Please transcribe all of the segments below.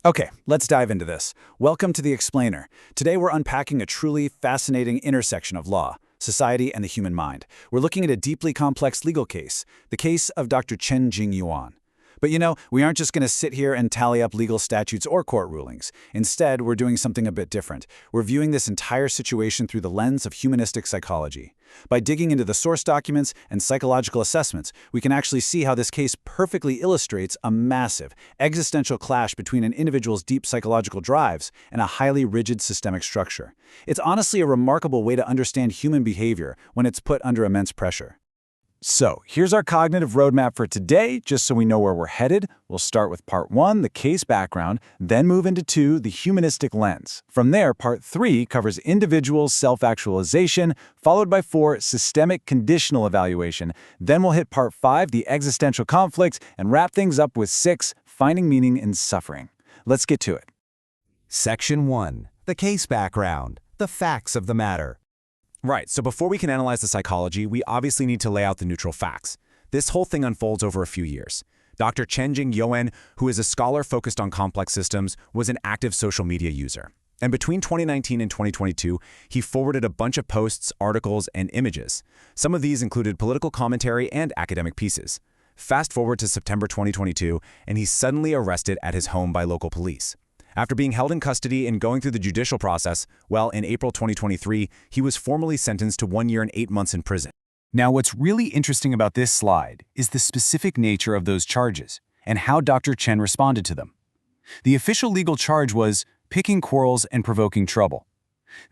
Okay, let's dive into this. Welcome to The Explainer. Today we're unpacking a truly fascinating intersection of law, society, and the human mind. We're looking at a deeply complex legal case, the case of Dr. Chen Jingyuan. But we aren't just going to sit here and tally up legal statutes or court rulings. Instead, we're doing something a bit different. We're viewing this entire situation through the lens of humanistic psychology. By digging into the source documents and psychological assessments, we can actually see how this case perfectly illustrates a massive, existential clash between an individual's deep psychological drives and a highly rigid systemic structure. It's honestly a remarkable way to understand human behavior when it's put under immense pressure. So, here's our cognitive roadmap for today, just so we know where we're headed. We'll start with Part 1, the case background, then move into 2, the humanistic lens. From there, Part 3 covers individual self-actualization, followed by 4, systemic conditional evaluation. Then we'll hit Part 5, the existential conflict, and wrap things up with 6, finding meaning in suffering. Let's get to it. Section 1. The case background. The facts of the matter. Right, so before we can analyze the psychology, we obviously need to lay out the neutral facts. This whole thing unfolds over a few years. Dr. Chen Jingyuan, who is a scholar focused on complex systems, was an active social media user. And between 2019 and 2022, he forwarded a bunch of posts, articles, and images. Some of these included political commentary and academic pieces. Fast forward to September 2022, and he's suddenly arrested at his home by local police. After being held in custody and going through the judicial process, in April 2023, he was formally sentenced to 1 year and 8 months in prison. Now, what's really interesting about this slide is the specific nature of those charges and how Dr. Chen responded to them. The official legal charge was picking quarrels and provoking trouble.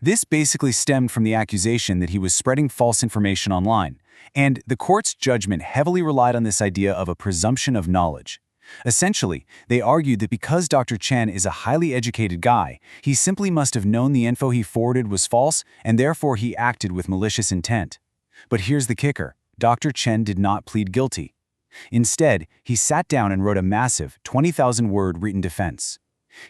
This basically stemmed from the accusation that he was spreading false information online, and the court's judgment heavily relied on this idea of a presumption of knowledge. Essentially, they argued that because Dr. Chen is a highly educated guy, he simply must have known the info he forwarded was false, and therefore he acted with malicious intent. But here's the kicker. Dr. Chen did not plead guilty. Instead, he sat down and wrote a massive 20,000-word written defense.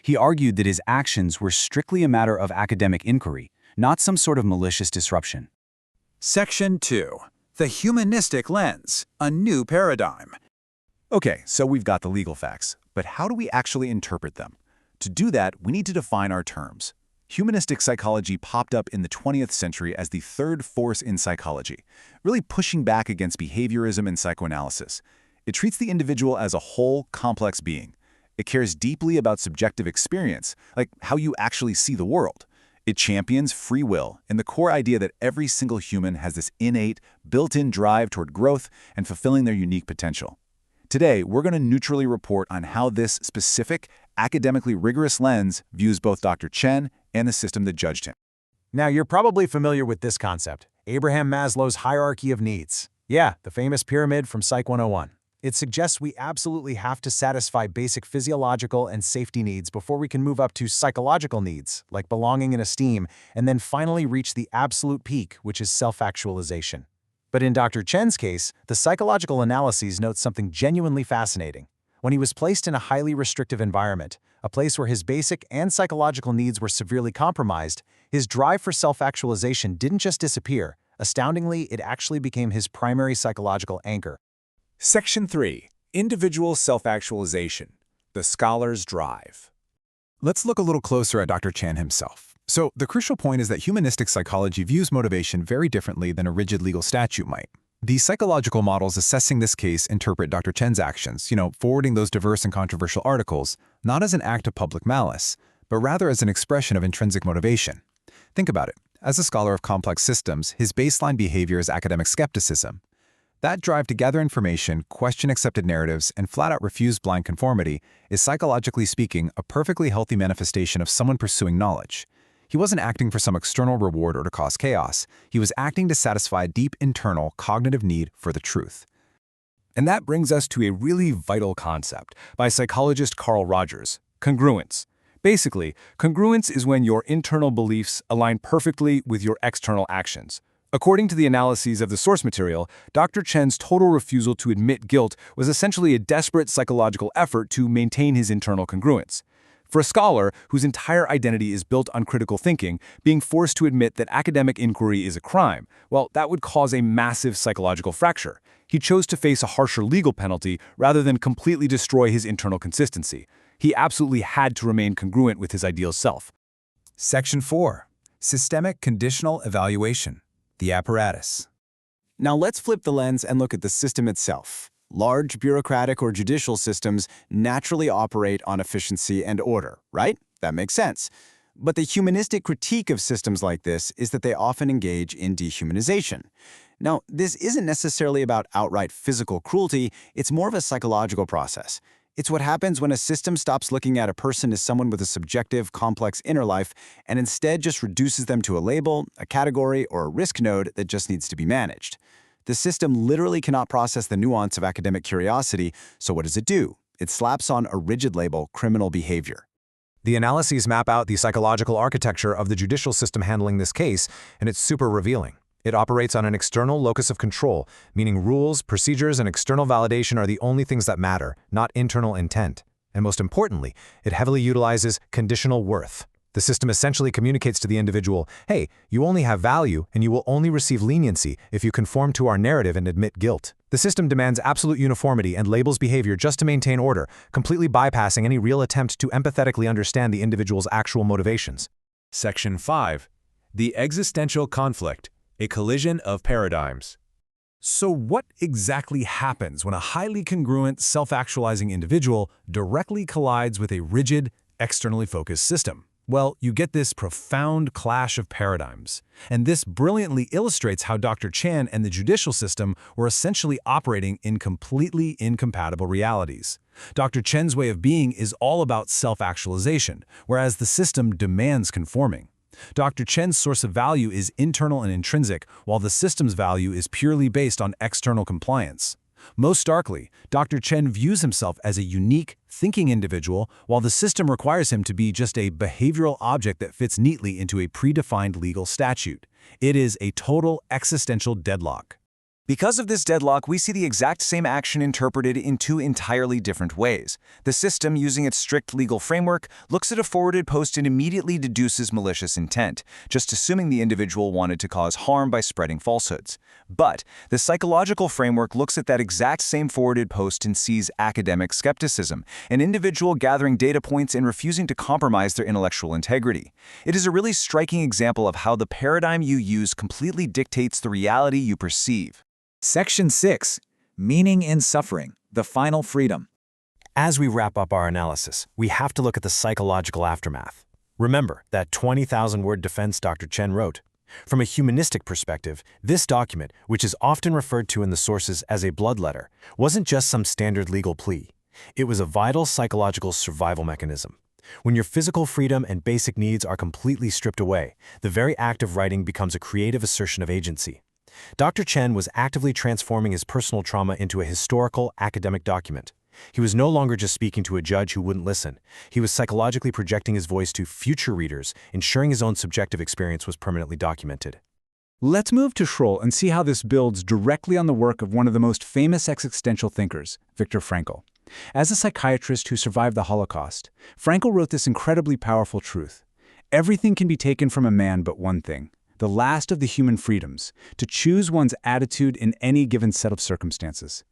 He argued that his actions were strictly a matter of academic inquiry, not some sort of malicious disruption. Section 2. The Humanistic Lens, a New Paradigm. Okay, so we've got the legal facts, but how do we actually interpret them? To do that, we need to define our terms. Humanistic psychology popped up in the 20th century as the third force in psychology, really pushing back against behaviorism and psychoanalysis. It treats the individual as a whole, complex being. It cares deeply about subjective experience, like how you actually see the world. It champions free will and the core idea that every single human has this innate, built-in drive toward growth and fulfilling their unique potential. Today, we're going to neutrally report on how this specific, academically rigorous lens views both Dr. Chen and the system that judged him. Now, you're probably familiar with this concept, Abraham Maslow's hierarchy of needs. Yeah, the famous pyramid from Psych 101. It suggests we absolutely have to satisfy basic physiological and safety needs before we can move up to psychological needs, like belonging and esteem, and then finally reach the absolute peak, which is self-actualization. But in Dr. Chen's case, the psychological analyses note something genuinely fascinating. When he was placed in a highly restrictive environment, a place where his basic and psychological needs were severely compromised, his drive for self-actualization didn't just disappear. Astoundingly, it actually became his primary psychological anchor. Section 3. Individual self-actualization. The scholar's drive. Let's look a little closer at Dr. Chen himself. So, the crucial point is that humanistic psychology views motivation very differently than a rigid legal statute might. The psychological models assessing this case interpret Dr. Chen's actions, forwarding those diverse and controversial articles, not as an act of public malice, but rather as an expression of intrinsic motivation. Think about it. As a scholar of complex systems, his baseline behavior is academic skepticism. That drive to gather information, question accepted narratives, and flat-out refuse blind conformity is, psychologically speaking, a perfectly healthy manifestation of someone pursuing knowledge. He wasn't acting for some external reward or to cause chaos. He was acting to satisfy a deep internal cognitive need for the truth. And that brings us to a really vital concept by psychologist Carl Rogers: congruence. Basically, congruence is when your internal beliefs align perfectly with your external actions. According to the analyses of the source material, Dr. Chen's total refusal to admit guilt was essentially a desperate psychological effort to maintain his internal congruence. For a scholar whose entire identity is built on critical thinking, being forced to admit that academic inquiry is a crime, that would cause a massive psychological fracture. He chose to face a harsher legal penalty rather than completely destroy his internal consistency. He absolutely had to remain congruent with his ideal self. Section 4. Systemic Conditional Evaluation. The Apparatus. Now let's flip the lens and look at the system itself. Large bureaucratic or judicial systems naturally operate on efficiency and order, right? That makes sense. But the humanistic critique of systems like this is that they often engage in dehumanization. Now, this isn't necessarily about outright physical cruelty, it's more of a psychological process. It's what happens when a system stops looking at a person as someone with a subjective, complex inner life and instead just reduces them to a label, a category, or a risk node that just needs to be managed. The system literally cannot process the nuance of academic curiosity, so what does it do? It slaps on a rigid label, criminal behavior. The analyses map out the psychological architecture of the judicial system handling this case, and it's super revealing. It operates on an external locus of control, meaning rules, procedures, and external validation are the only things that matter, not internal intent. And most importantly, it heavily utilizes conditional worth. The system essentially communicates to the individual, hey, you only have value and you will only receive leniency if you conform to our narrative and admit guilt. The system demands absolute uniformity and labels behavior just to maintain order, completely bypassing any real attempt to empathetically understand the individual's actual motivations. Section 5. The Existential Conflict. A collision of paradigms. So what exactly happens when a highly congruent, self-actualizing individual directly collides with a rigid, externally focused system? Well, you get this profound clash of paradigms. And this brilliantly illustrates how Dr. Chan and the judicial system were essentially operating in completely incompatible realities. Dr. Chen's way of being is all about self-actualization, whereas the system demands conforming. Dr. Chen's source of value is internal and intrinsic, while the system's value is purely based on external compliance. Most starkly, Dr. Chen views himself as a unique, thinking individual, while the system requires him to be just a behavioral object that fits neatly into a predefined legal statute. It is a total existential deadlock. Because of this deadlock, we see the exact same action interpreted in two entirely different ways. The system, using its strict legal framework, looks at a forwarded post and immediately deduces malicious intent, just assuming the individual wanted to cause harm by spreading falsehoods. But the psychological framework looks at that exact same forwarded post and sees academic skepticism, an individual gathering data points and refusing to compromise their intellectual integrity. It is a really striking example of how the paradigm you use completely dictates the reality you perceive. Section 6. Meaning in Suffering, the Final Freedom. As we wrap up our analysis, we have to look at the psychological aftermath. Remember that 20,000-word defense Dr. Chen wrote. From a humanistic perspective, this document, which is often referred to in the sources as a blood letter, wasn't just some standard legal plea. It was a vital psychological survival mechanism. When your physical freedom and basic needs are completely stripped away, the very act of writing becomes a creative assertion of agency. Dr. Chen was actively transforming his personal trauma into a historical, academic document. He was no longer just speaking to a judge who wouldn't listen. He was psychologically projecting his voice to future readers, ensuring his own subjective experience was permanently documented. Let's move to Schroll and see how this builds directly on the work of one of the most famous existential thinkers, Viktor Frankl. As a psychiatrist who survived the Holocaust, Frankl wrote this incredibly powerful truth. Everything can be taken from a man but one thing, the last of the human freedoms, to choose one's attitude in any given set of circumstances.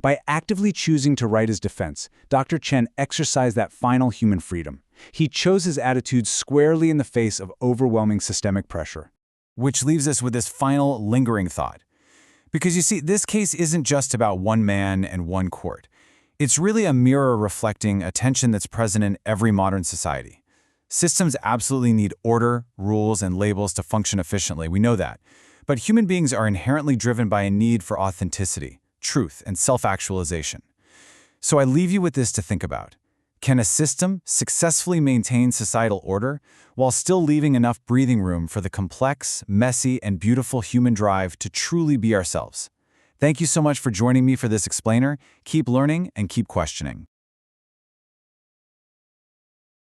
By actively choosing to write his defense, Dr. Chen exercised that final human freedom. He chose his attitude squarely in the face of overwhelming systemic pressure. Which leaves us with this final lingering thought. Because you see, this case isn't just about one man and one court. It's really a mirror reflecting a tension that's present in every modern society. Systems absolutely need order, rules, and labels to function efficiently, we know that. But human beings are inherently driven by a need for authenticity, truth, and self-actualization. So I leave you with this to think about. Can a system successfully maintain societal order while still leaving enough breathing room for the complex, messy, and beautiful human drive to truly be ourselves? Thank you so much for joining me for this explainer. Keep learning and keep questioning.